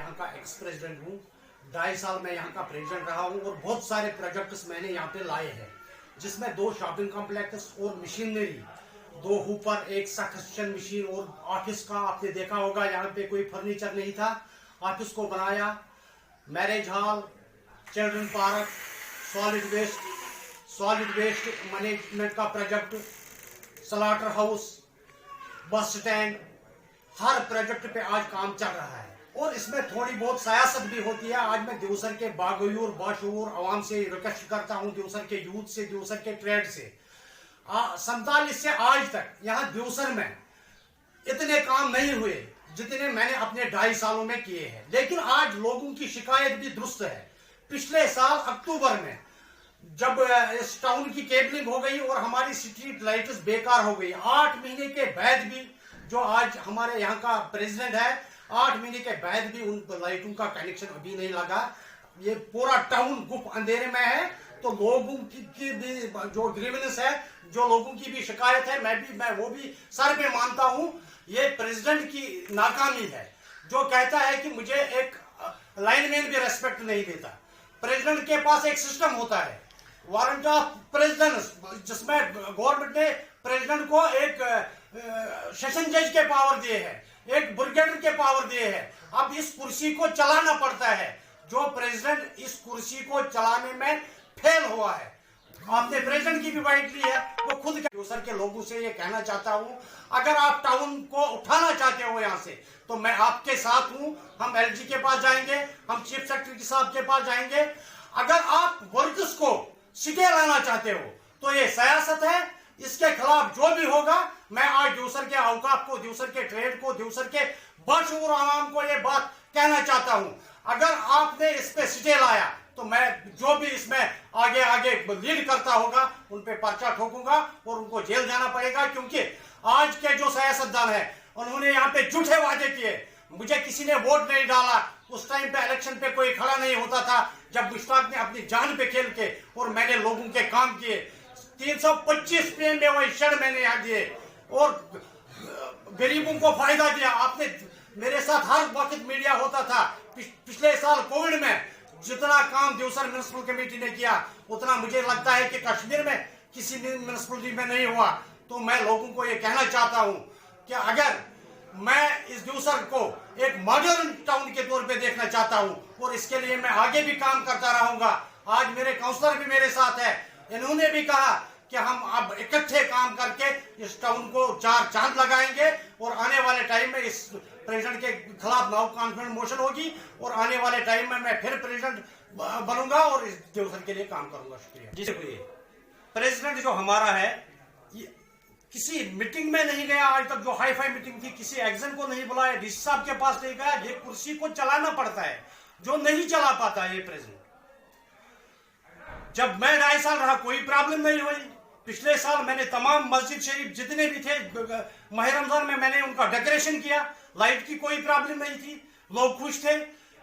यहाँ का ex president हूँ। 2.5 साल मैं यहाँ का प्रेसिडेंट रहा हूँ और बहुत सारे प्रोजेक्ट्स मैंने यहाँ पे लाए हैं, जिसमें 2 शॉपिंग कॉम्प्लेक्स और मशीनरी, 2 हुपर, 1 सक्शन मशीन और ऑफिस का आपने देखा होगा, यहाँ पे कोई फर्नीचर नहीं था, ऑफिस को बनाया, marriage hall, children park, solid waste management का project, slaughter house, bus stand, हर प्रोजेक्ट पे आज काम चल रहा है। और इसमें थोड़ी बहुत सियासत भी होती है। आज मैं देवसर के बागयूर बाशूर आवाम से रिक्वेस्ट करता हूँ, देवसर के यूथ से, देवसर के ट्रेड से, 47 से आज तक यहाँ देवसर में इतने काम नहीं हुए जितने मैंने अपने 2.5 सालों में किए हैं। लेकिन आज लोगों की शिकायत भी दुरुस्त है। पिछले साल अक्टूबर में जब इस टाउन की केबलिंग हो गई और हमारी स्ट्रीट लाइट्स बेकार हो गई, 8 महीने के बाद भी, जो आज हमारे यहाँ का प्रेसिडेंट है, 8 महीने के बाद भी उन लाइटों का कनेक्शन अभी नहीं लगा। ये पूरा टाउन गुप्त अंधेरे में है। तो लोगों की भी जो ग्रीवेंस है, जो लोगों की भी शिकायत है, मैं वो भी सर पे मानता हूँ। ये प्रेसिडेंट की नाकामी है, जो कहता है कि मुझे एक लाइनमैन भी रेस्पेक्ट नहीं देता। प्रेसिडेंट के पास एक सिस्टम होता है, वारंट ऑफ प्रेसिडेंट, जिसमें गवर्नमेंट ने प्रेसिडेंट को एक सेशन जज के पावर दिए हैं, एक ब्रिगेडियर के पावर दिए हैं। अब इस कुर्सी को चलाना पड़ता है। जो प्रेसिडेंट इस कुर्सी को चलाने में फेल हुआ है, आपने प्रेसिडेंट की भी बाइट ली है, वो खुद देवसर के लोगों से ये कहना चाहता हूं, अगर आप टाउन को उठाना चाहते हो यहां से, तो मैं आपके साथ हूं। हम एलजी के पास जाएंगे, हम चीफ सेक्रेटरी साहब के पास जाएंगे। अगर आप वर्कर्स को सिटे लाना चाहते हो तो ये सियासत है, इसके खिलाफ जो भी होगा, मैं आज देवसर के औकाफ को, देवसर के ट्रेड को, देवसर के बाशूर आवाम को ये बात कहना चाहता हूं। अगर आपने इस पे सिटे लाया तो मैं जो भी इसमें आगे लीड करता होगा उन पे पर्चा ठोकूंगा और उनको जेल जाना पड़ेगा। क्योंकि आज के जो सियासतदान है, उन्होंने यहाँ पे झूठे वादे किए। मुझे किसी ने वोट नहीं डाला, उस टाइम पे इलेक्शन पे कोई खड़ा नहीं होता था, जब मुश्ताक ने अपनी जान पे खेल के और मैंने लोगों के काम किए। 325 PMAY शेड मैंने यहाँ दिए और गरीबों को फायदा दिया। आपने मेरे साथ हर वक्त मीडिया होता था। पिछले साल कोविड में जितना काम देवसर म्युनिसिपल कमेटी ने किया, उतना मुझे लगता है कि कश्मीर में किसी म्युनिसिपलिटी में नहीं हुआ। तो मैं लोगों को ये कहना चाहता हूं कि अगर मैं इस देवसर को एक मॉडर्न टाउन के तौर पे देखना चाहता हूं और इसके लिए मैं आगे भी काम करता रहूंगा। आज मेरे काउंसलर भी मेरे साथ है, इन्होंने भी कहा कि हम अब इकट्ठे काम करके इस टाउन को 4 चांद लगाएंगे और आने वाले टाइम में इस प्रेसिडेंट के खिलाफ नो कॉन्फिडेंस मोशन होगी और आने वाले टाइम में मैं फिर प्रेसिडेंट बनूंगा और इस देवसर के लिए काम करूंगा। शुक्रिया जी। शुक्रिया। प्रेसिडेंट जो हमारा है, किसी मीटिंग में नहीं गया आज तक। जो हाई फाई मीटिंग थी, किसी एक्शन को नहीं बुलाया, डीसी साहब के पास नहीं गया। ये कुर्सी को चलाना पड़ता है, जो नहीं चला पाता ये प्रेसिडेंट। जब मैं 2.5 साल रहा, कोई प्रॉब्लम नहीं हुई। पिछले साल मैंने तमाम मस्जिद शरीफ जितने भी थे माह रमजान में, मैंने उनका डेकोरेशन किया, लाइट की कोई प्रॉब्लम नहीं थी, लोग खुश थे।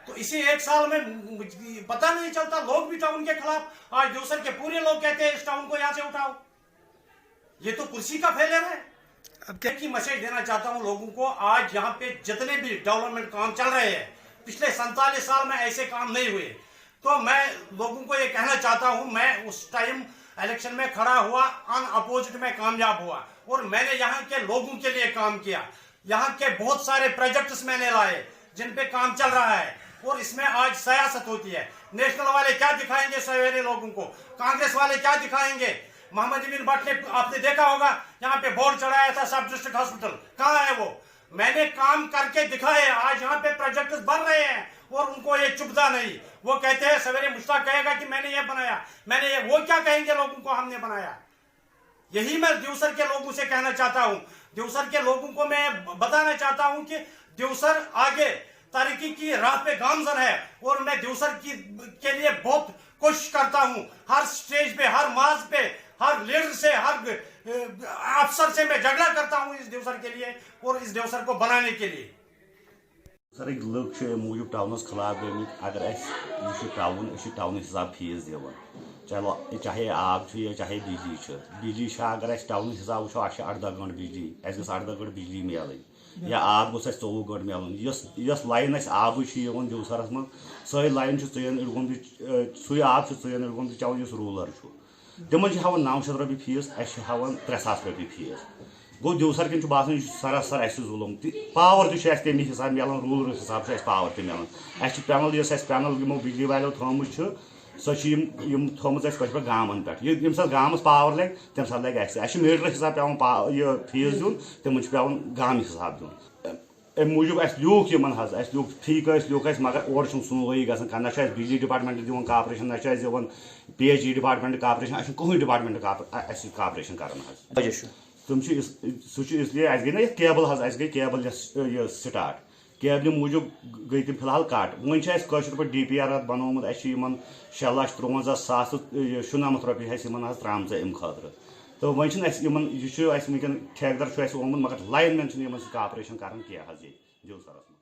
तो इसी 1 साल में पता नहीं चलता, लोग भी टाउन के खिलाफ। आज देवसर के पूरे लोग कहते हैं इस टाउन को यहां से उठाओ। ये तो कुर्सी का फेलियर है। अब क्या की मैसेज देना चाहता हूं लोगों को, आज यहाँ पे जितने भी डेवलपमेंट काम चल रहे हैं, पिछले 47 साल में ऐसे काम नहीं हुए। तो मैं लोगों को ये कहना चाहता हूं, मैं उस टाइम इलेक्शन में खड़ा हुआ, अनअपोजिट में कामयाब हुआ और मैंने यहाँ के लोगों के लिए काम किया। यहाँ के बहुत सारे प्रोजेक्ट्स मैंने लाए जिन पे काम चल रहा है और इसमें आज सियासत होती है। नेशनल वाले क्या दिखाएंगे सवेरे लोगों को, कांग्रेस वाले क्या दिखाएंगे। मोहम्मद अमीन भट्ट ने, आपने देखा होगा, यहाँ पे बोर्ड चढ़ाया था सब डिस्ट्रिक्ट हॉस्पिटल, कहाँ है वो? मैंने काम करके दिखाए। आज यहाँ पे प्रोजेक्ट बन रहे हैं और उनको ये चुभता नहीं। वो कहते हैं, सवेरे मुश्ताक कहेगा कि मैंने ये बनाया, मैंने ये, वो क्या कहेंगे लोगों को हमने बनाया? यही मैं देवसर के लोगों से कहना चाहता हूं। देवसर के लोगों को मैं बताना चाहता हूं कि देवसर आगे तरक्की की राह पे गामजन है और मैं देवसर के लिए बहुत कोशिश करता हूं। हर स्टेज पे, हर मार्च पे, हर लीडर से, हर अफसर से मैं झगड़ा करता हूं इस देवसर के लिए और इस देवसर को बनाने के लिए। सर लोग मूजूब टाउनस खिलाफ गए। अगर टाउन हिसाब फीस दिवान, चलो चाहे आब चाहे बिजली। बिजली अगर टाउन हिसाब वो 18 घंटे बिजली, 18 घंटे बिजली मिल। या आब गोस 24 गंट मिलन यस लाइन आब जूसरस मं सही लाइन चयन इडगोम सू आब चयन इडगोम चवन रूलर तिमन हावन 900 रुपये फीस हावन 3,000 रुपये फीस गो जूसर किन बासान सरासर जुलम पावर तमे हिसाब मिलान रूलर हिसाब से पावर ते मिलान पैनल पैनल यमो बिजली वालों थोमुत सो थोमुत पे गामन पे यम सात गामस पावर लगे तम सात लगे मीटर हिसाब पे फीस दिन तिम पे गाम हिसाब दिन अम मूजूब लूख लूख ठीक लूख मगर और सुनवाई ग ना बिजली डिपार्टमेंट दिवान कापरेशन ना दिवान PHE डिपार्टमेंट कापरेशन कहीं डिपार्टमेंट कापरेशन कर तुम इसलिए गई ना केबल गई केबल स्टार्ट केबल मूजूब गई तम फिलहाल कट वो पे DPR बनोमुत 6,53,000 रुपये त्राम अम खतर तो वो वनकन ठेकेदार ओमुत मगर लाइन मैन कापरेशन कर जूसरस।